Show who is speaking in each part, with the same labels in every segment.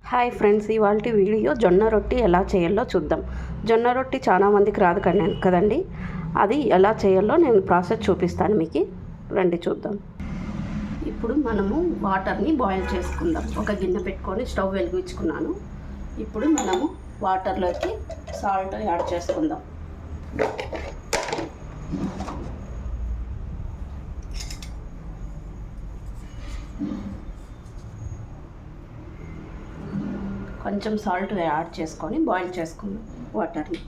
Speaker 1: Hi friends, ఇవాల్టి video జొన్న రొట్టి ఎలా చేయాలో చూద్దాం. జొన్న రొట్టి చాలా మందికి రాదు కదండి. అది ఎలా చేయాలో నేను ప్రాసెస్ చూపిస్తాను మీకు. రండి చూద్దాం. ఇప్పుడు మనము వాటర్ని బాయిల్ చేసుకుందాం. ఒక గిన్నె పెట్టుకొని స్టవ్ వెలిగించుకున్నాను. ఇప్పుడు మనము వాటర్లోకి సాల్ట్ యాడ్ చేసుకుందాం. కొంచెం సాల్ట్ యాడ్ చేసుకొని బాయిల్ చేసుకుందాం వాటర్ని.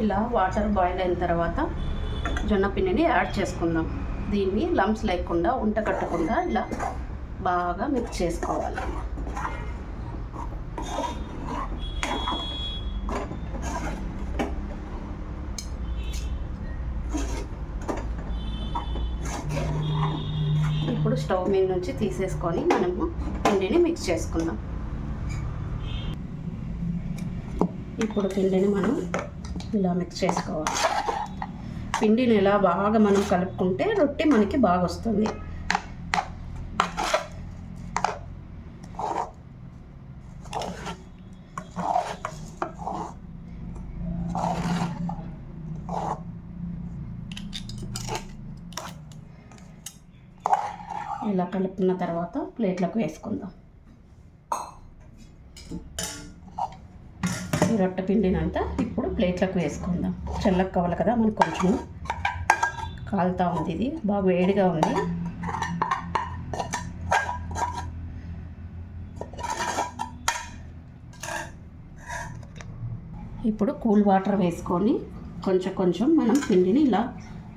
Speaker 1: ఇలా వాటర్ బాయిల్ అయిన తర్వాత జొన్న పిండిని యాడ్ చేసుకుందాం. దీన్ని లంప్స్ లేకుండా కట్టకుండా ఇలా బాగా మిక్స్ చేసుకోవాలి. ఇప్పుడు స్టవ్ మీద నుంచి తీసేసుకొని మనము పిండిని మిక్స్ చేసుకుందాం. ఇప్పుడు పిండిని మనం ఇలా మిక్స్ చేసుకోవాలి. పిండిని ఇలా బాగా మనం కలుపుకుంటే రొట్టి మనకి బాగా వస్తుంది. ఇలా కలుపుకున్న తర్వాత ప్లేట్లోకి వేసుకుందాం. ఈ రొట్టె పిండినంతా ఇప్పుడు ప్లేట్లోకి వేసుకుందాం. చల్లగా కావాలి కదా, మనకు కొంచెం కాలుతూ ఉంది. ఇది బాగా వేడిగా ఉంది. ఇప్పుడు కూల్ వాటర్ వేసుకొని కొంచెం మనం పిండిని ఇలా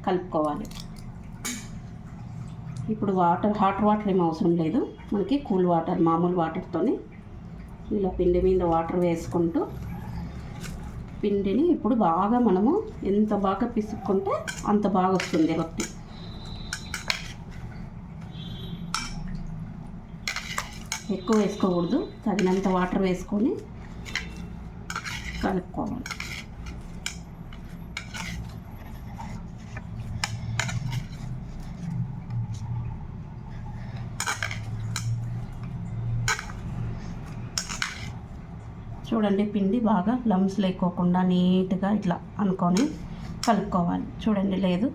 Speaker 1: కలుపుకోవాలి. ఇప్పుడు హాట్ వాటర్ ఏం అవసరం లేదు, మనకి కూల్ వాటర్, మామూలు వాటర్తోని ఇలా పిండి మీద వాటర్ వేసుకుంటూ పిండిని ఇప్పుడు బాగా మనము ఎంత బాగా పిసుక్కుంటే అంత బాగా వస్తుంది రొట్టి. ఎక్కువ వేసుకోకూడదు, తగినంత వాటర్ వేసుకొని కలుపుకోవాలి. చూడండి, పిండి బాగా లంప్స్ లేకోకుండా నీట్గా ఇట్లా అనుకొని కలుపుకోవాలి. చూడండి, లేదు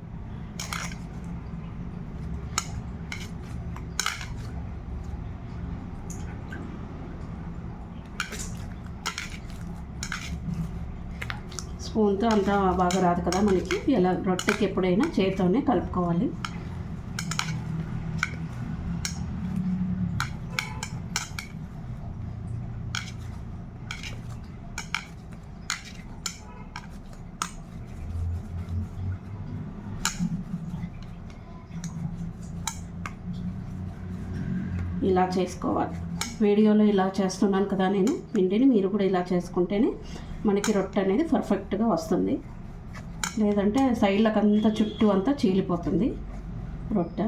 Speaker 1: స్పూన్తో అంతా బాగా రాదు కదా మనకి. ఇలా రొట్టెకి ఎప్పుడైనా చేతితోనే కలుపుకోవాలి. ఇలా చేసుకోవాలి. వీడియోలో ఇలా చేస్తున్నాను కదా నేను పిండిని, మీరు కూడా ఇలా చేసుకుంటేనే మనకి రొట్టె అనేది పర్ఫెక్ట్గా వస్తుంది. లేదంటే సైడ్లకు అంతా చుట్టూ అంతా చీలిపోతుంది రొట్టె.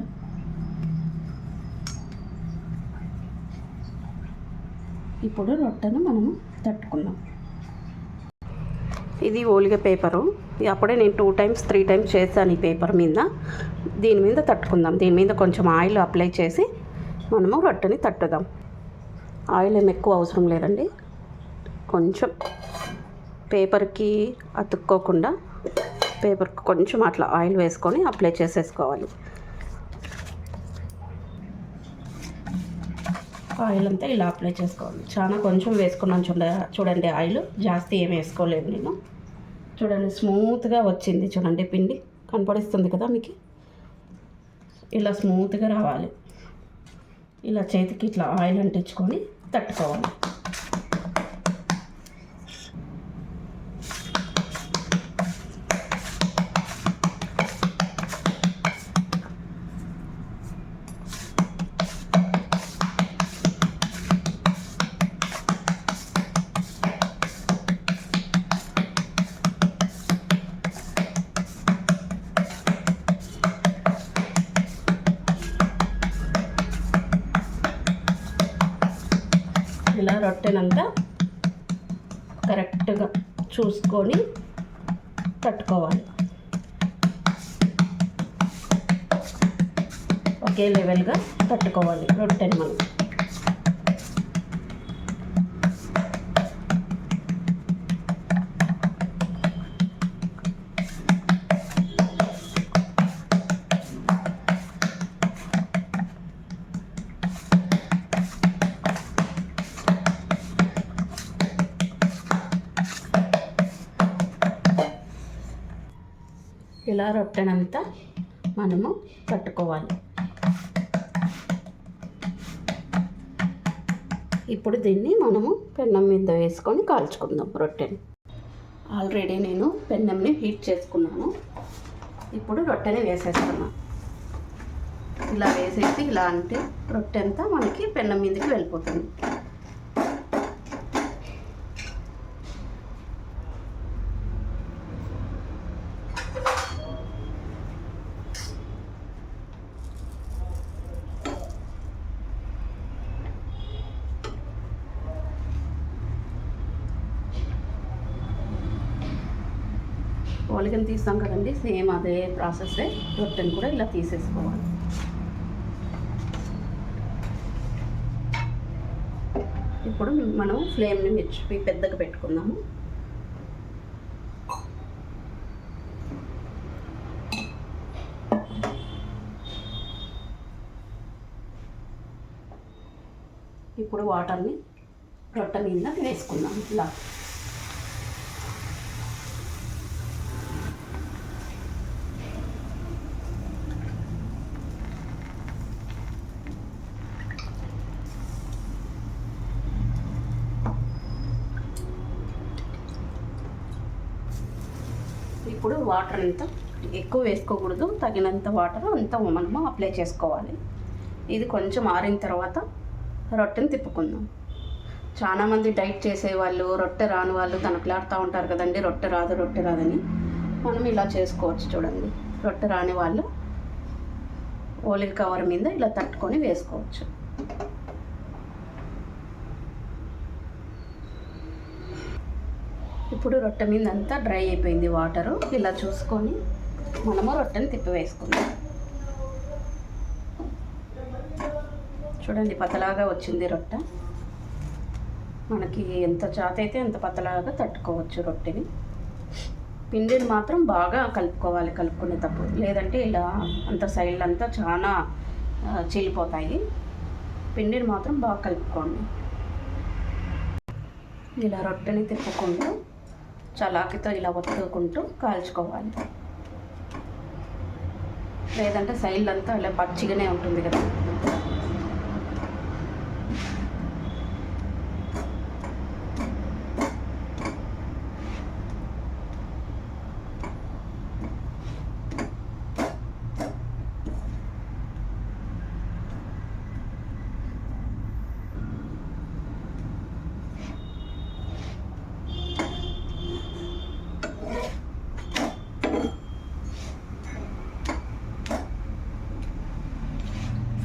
Speaker 1: ఇప్పుడు రొట్టెను మనము తట్టుకున్నాం. ఇది ఓలిగ పేపరు. అప్పుడే నేను 2 times 3 times చేశాను ఈ పేపర్ మీద. దీని మీద తట్టుకుందాం. దీని మీద కొంచెం ఆయిల్ అప్లై చేసి మనము రొట్టెని తట్టుదాం. ఆయిల్ ఏమి ఎక్కువ అవసరం లేదండి. కొంచెం పేపర్కి అతుక్కోకుండా పేపర్కి కొంచెం అట్లా ఆయిల్ వేసుకొని అప్లై చేసేసుకోవాలి. ఆయిల్ అంతా ఇలా అప్లై చేసుకోవాలి. చాలా కొంచెం వేసుకున్నాను చూడండి. ఆయిల్ జాస్తి ఏమి వేసుకోలేదు నేను. చూడండి, స్మూత్గా వచ్చింది. చూడండి, పిండి కనపడిస్తుంది కదా మీకు. ఇలా స్మూత్గా రావాలి. ఇలా చేతికి ఇట్లా ఆయిల్ అంటించుకొని తట్టుకోవాలి. ఇలా రొట్టెనంతా కరెక్ట్గా చూసుకొని తట్టుకోవాలి. ఒకే లెవెల్గా తట్టుకోవాలి రొట్టెని మనం. ఇలా రొట్టెనంతా మనము తట్టుకోవాలి. ఇప్పుడు దీన్ని మనము పెన్నం మీద వేసుకొని కాల్చుకుందాం రొట్టెని. ఆల్రెడీ నేను పెన్నంని హీట్ చేసుకున్నాను. ఇప్పుడు రొట్టెని వేసేస్తున్నాను. ఇలా వేసేసి ఇలా అంటే రొట్టె అంతా మనకి పెన్నం మీదకి వెళ్ళిపోతుంది. ఓలిగని తీస్తాం కదండి, సేమ్ అదే ప్రాసెస్సే రొట్టెని కూడా ఇలా తీసేసుకోవాలి. ఇప్పుడు మనం ఫ్లేమ్ని పెద్దగా పెట్టుకుందాము. ఇప్పుడు వాటర్ని రొట్టె మీద వేసుకుందాం. ఇలా ఇప్పుడు వాటర్ అంతా ఎక్కువ వేసుకోకూడదు, తగినంత వాటర్ అంతా మనము అప్లై చేసుకోవాలి. ఇది కొంచెం ఆరిన తర్వాత రొట్టెని తిప్పుకుందాం. చాలామంది డైట్ చేసేవాళ్ళు, రొట్టె రాని వాళ్ళు తనకులాడుతూ ఉంటారు కదండి, రొట్టె రాదని. మనం ఇలా చేసుకోవచ్చు. చూడండి, రొట్టె రాని వాళ్ళు ఓలివ్ కవర్ మీద ఇలా తట్టుకొని వేసుకోవచ్చు. ఇప్పుడు రొట్టె మీద అంతా డ్రై అయిపోయింది వాటరు. ఇలా చూసుకొని మనము రొట్టెని తిప్పి వేసుకుందాం. చూడండి, పతలాగా వచ్చింది రొట్టె. మనకి ఎంత చాత అయితే ఎంత పతలాగా తట్టుకోవచ్చు రొట్టెని. పిండిని మాత్రం బాగా కలుపుకోవాలి కలుపుకునేటప్పుడు, లేదంటే ఇలా అంత సైడ్లు అంతా చాలా చీలిపోతాయి. పిండిని మాత్రం బాగా కలుపుకోండి. ఇలా రొట్టెని తిప్పుకుంటూ చలాకితో ఇలా ఒత్తుకుంటూ కాల్చుకోవాలి, లేదంటే సైడ్లు అంతా ఇలా పచ్చిగానే ఉంటుంది కదా.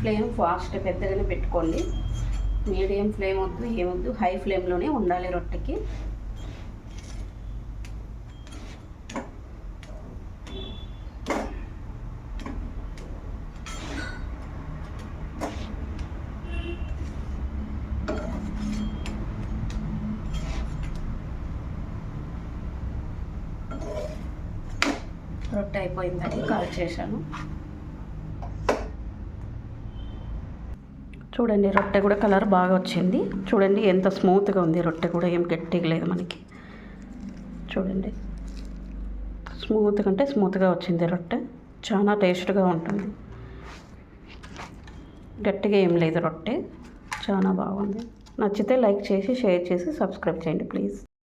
Speaker 1: ఫ్లేమ్ ఫాస్ట్ పెద్దగానే పెట్టుకోండి. మీడియం ఫ్లేమ్ వద్దు, ఏమొద్దు, హై ఫ్లేమ్లోనే ఉండాలి రొట్టెకి. రొట్టె అయిపోయిందండి, కాల్ చేశాను. చూడండి, రొట్టె కూడా కలర్ బాగా వచ్చింది. చూడండి ఎంత స్మూత్గా ఉంది రొట్టె కూడా, ఏం గట్టిగా లేదు మనకి. చూడండి, స్మూత్గా వచ్చింది రొట్టె. చాలా టేస్ట్గా ఉంటుంది. గట్టిగా ఏం లేదు రొట్టె, చాలా బాగుంది. నచ్చితే లైక్ చేసి షేర్ చేసి సబ్స్క్రైబ్ చేయండి ప్లీజ్.